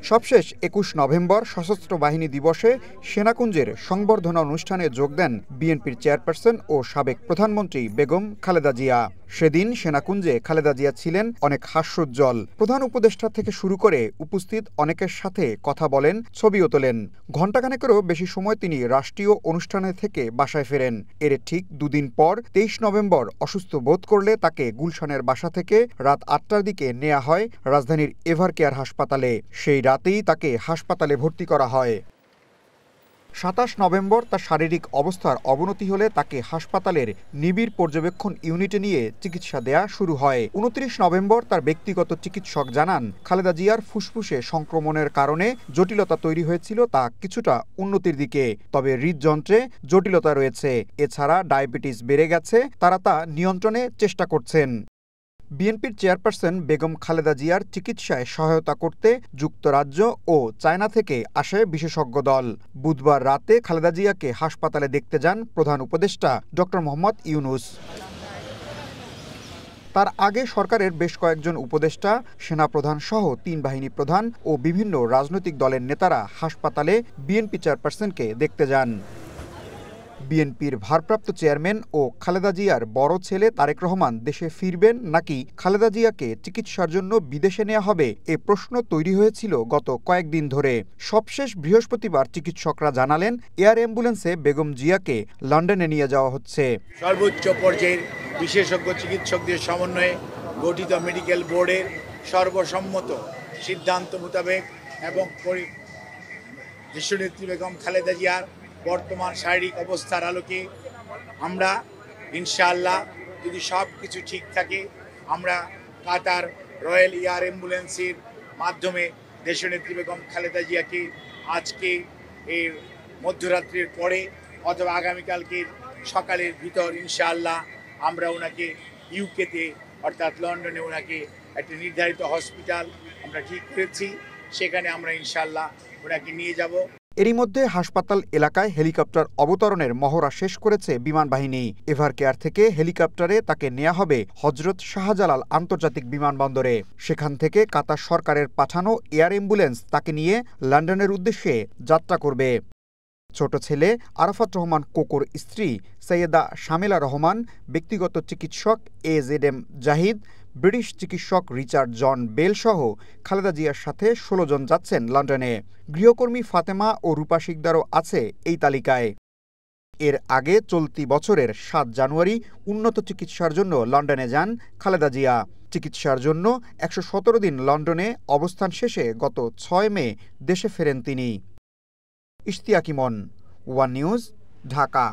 সবশেষ ২১ নভেম্বর সশস্ত্র বাহিনী দিবসে সেনাকুঞ্জের সংবর্ধনা অনুষ্ঠানে যোগ দেন বিএনপির চেয়ারপারসন ও সাবেক প্রধানমন্ত্রী বেগম খালেদা জিয়া। সেদিন সেনাকুঞ্জে খালেদা জিয়া ছিলেন অনেক হাস্যোজ্জ্বল। প্রধান উপদেষ্টা থেকে শুরু করে উপস্থিত অনেকের সাথে কথা বলেন, ছবিও তোলেন। ঘণ্টাখানেকেরও বেশি সময় তিনি রাষ্ট্রীয় অনুষ্ঠানে থেকে বাসায় ফেরেন। এর ঠিক দুদিন পর ২৩ নভেম্বর অসুস্থ বোধ করলে তাকে গুলশানের বাসা থেকে রাত ৮টার দিকে নেওয়া হয় রাজধানীর এভারকেয়ার হাসপাতালে। সেই রাতেই তাকে হাসপাতালে ভর্তি করা হয়। ২৭ নভেম্বর তার শারীরিক অবস্থার অবনতি হলে তাকে হাসপাতালের নিবিড় পর্যবেক্ষণ ইউনিটে নিয়ে চিকিৎসা দেয়া শুরু হয়। ২৯ নভেম্বর তার ব্যক্তিগত চিকিৎসক জানান, খালেদা জিয়ার ফুসফুসে সংক্রমণের কারণে জটিলতা তৈরি হয়েছিল, তা কিছুটা উন্নতির দিকে। তবে হৃদযন্ত্রে জটিলতা রয়েছে। এছাড়া ডায়াবেটিস বেড়ে গেছে, তারা তা নিয়ন্ত্রণে চেষ্টা করছেন। বিএনপির চেয়ারপারসন বেগম খালেদা জিয়ার চিকিৎসায় সহায়তা করতে যুক্তরাজ্য ও চায়না থেকে আসে বিশেষজ্ঞ দল। বুধবার রাতে খালেদা জিয়াকে হাসপাতালে দেখতে যান প্রধান উপদেষ্টা ডক্টর মোহাম্মদ ইউনূস। তার আগে সরকারের বেশ কয়েকজন উপদেষ্টা, সেনাপ্রধান সহ ৩ বাহিনী প্রধান ও বিভিন্ন রাজনৈতিক দলের নেতারা হাসপাতালে বিএনপি চেয়ারপারসনকে দেখতে যান। বিএনপির ভারপ্রাপ্ত চেয়ারম্যান ও খালেদা জিয়ার বড় ছেলে তারেক রহমান দেশে ফিরবেন নাকি খালেদা জিয়াকে চিকিৎসার জন্য বিদেশে নেওয়া হবে, এ প্রশ্ন তৈরি হয়েছিল গত কয়েকদিন ধরে। সবশেষ বৃহস্পতিবার চিকিৎসকরা জানালেন, এয়ার অ্যাম্বুলেন্সে বেগম জিয়াকে লন্ডনে নিয়ে যাওয়া হচ্ছে। সর্বোচ্চ পর্যায়ের বিশেষজ্ঞ চিকিৎসকদের সমন্বয়ে গঠিত মেডিকেল বোর্ডের সর্বসম্মত সিদ্ধান্ত মোতাবেক এবং দেশনেত্রী বেগম খালেদা জিয়ার বর্তমান শারীরিক অবস্থার আলোকে আমরা ইনশাআল্লাহ, যদি সব কিছু ঠিক থাকে, আমরা কাতার রয়্যাল এয়ার অ্যাম্বুলেন্সের মাধ্যমে দেশনেত্রী বেগম খালেদা জিয়াকে আজকে এর মধ্যরাত্রির পরে অথবা আগামীকালকে সকালের ভিতর ইনশাআল্লাহ আমরা ওনাকে ইউকেতে অর্থাৎ লন্ডনে ওনাকে একটা নির্ধারিত হসপিটাল আমরা ঠিক করেছি, সেখানে আমরা ইনশাআল্লাহ ওনাকে নিয়ে যাব। এরই মধ্যে হাসপাতাল এলাকায় হেলিকপ্টার অবতরণের মহড়া শেষ করেছে বিমান বাহিনী। এভারকেয়ার থেকে হেলিকপ্টারে তাকে নেওয়া হবে হজরত শাহজালাল আন্তর্জাতিক বিমানবন্দরে। সেখান থেকে কাতার সরকারের পাঠানো এয়ার অ্যাম্বুলেন্স তাকে নিয়ে লন্ডনের উদ্দেশ্যে যাত্রা করবে। ছোট ছেলে আরাফাত রহমান কোকোর স্ত্রী সৈয়দা শামেলা রহমান, ব্যক্তিগত চিকিৎসক AZM জাহিদ, ব্রিটিশ চিকিৎসক রিচার্ড জন বেল সহ খালেদা জিয়ার সাথে ১৬ জন যাচ্ছেন লন্ডনে। গৃহকর্মী ফাতেমা ও রূপা শিকদারও আছে এই তালিকায়। এর আগে চলতি বছরের ৭ জানুয়ারি উন্নত চিকিৎসার জন্য লন্ডনে যান খালেদা জিয়া। চিকিৎসার জন্য ১১৭ দিন লন্ডনে অবস্থান শেষে গত ৬ মে দেশে ফেরেন তিনি। ইশতিয়াক ইমন, ওয়ান নিউজ, ঢাকা।